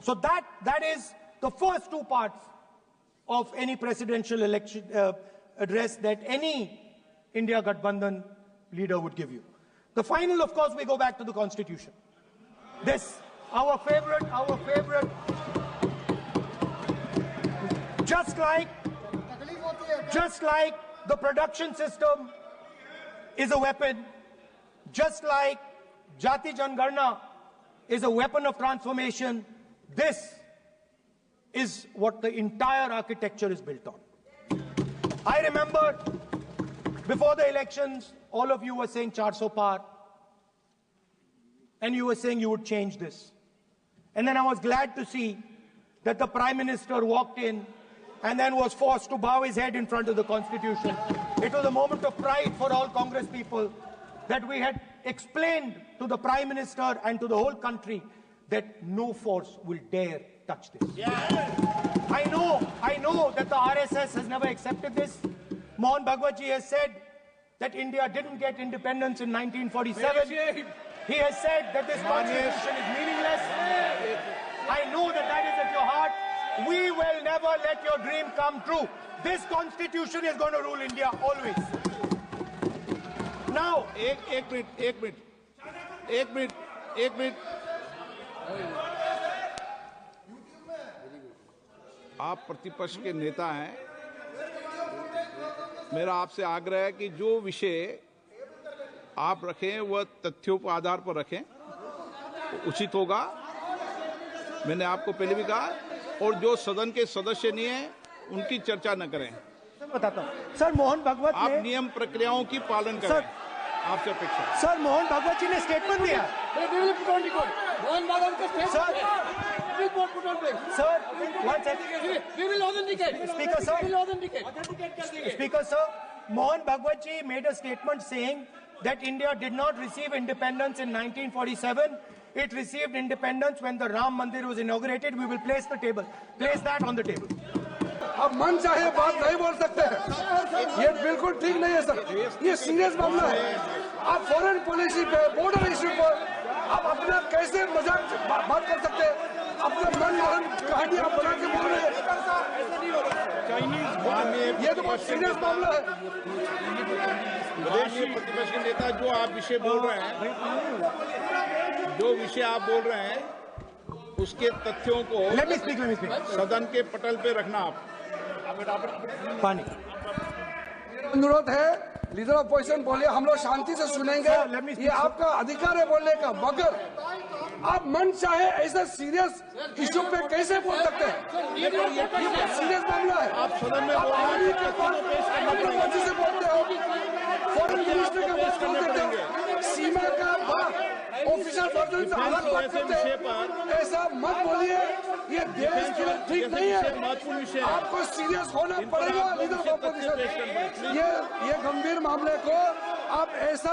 So that is the first two parts of any presidential election address that any India Gathbandhan leader would give you. The final, of course, we go back to the Constitution. This, our favorite, just like the production system is a weapon, just like Jati Jangarna is a weapon of transformation, this is what the entire architecture is built on. I remember before the elections, all of you were saying 400 par, and you were saying you would change this. And then I was glad to see that the Prime Minister walked in and then was forced to bow his head in front of the Constitution. It was a moment of pride for all Congress people that we had explained to the Prime Minister and to the whole country that no force will dare touch this. Yeah. I know that the RSS has never accepted this. Mohan Bhagwatji has said that India didn't get independence in 1947. He has said that this constitution is meaningless. I know that that is at your heart. We will never let your dream come true. This constitution is going to rule India always. Now, एक minute आप प्रतिपक्ष के नेता हैं। मेरा आपसे आग्रह है कि जो विषय आप रखें वह तथ्यों के आधार पर रखें, तो उचित होगा। मैंने आपको पहले भी कहा, और जो सदन के सदस्य नहीं है उनकी चर्चा न करें। बताता हूं सर, मोहन भागवत आप नियम प्रक्रियाओं की पालन करें, आपसे अपेक्षा। सर, मोहन भागवत जी ने स्टेटमेंट दिया। मोहन भागवत का statement Speaker sir, Mohan Bhagwat ji made a statement saying that India did not receive independence in 1947. It received independence when the Ram Mandir was inaugurated. We will place that on the table. अब मन चाहे बात नहीं बोल सकते हैं, ये बिल्कुल ठीक नहीं है सर। ये सीरियस मामला है। आप फॉरेन पॉलिसी पे, बॉर्डर इश्यू पर आप अपना कैसे मजाक बात कर सकते हैं? अपना मन कहानी आप बना के बोल रहे हैं। ये तो बहुत सीरियस मामला है। विदेशी प्रतिपक्ष के नेता, जो आप विषय बोल रहे हैं, उसके तथ्यों को सदन के पटल पे रखना। आप पानी अनुरोध है, लीडर ऑफ पोजिशन बोलिए, हम लोग शांति से सुनेंगे। ये आपका अधिकार है बोलने का, मगर आप मन चाहे ऐसा सीरियस इशू पे कैसे बोल सकते हैं? ये सीरियस मामला है। आप सदन में से बोलते हो, फॉरेन मिनिस्टर का बात करते हो, सीमा का बात ऑफिशियल वर्जन से अलग बात करते हैं। ऐसा मत बोलिए, ये देश के लिए ठीक नहीं है। आपको सीरियस होना पड़ेगा लीडर ऑफ अपोजिशन। ये गंभीर मामले को आप ऐसा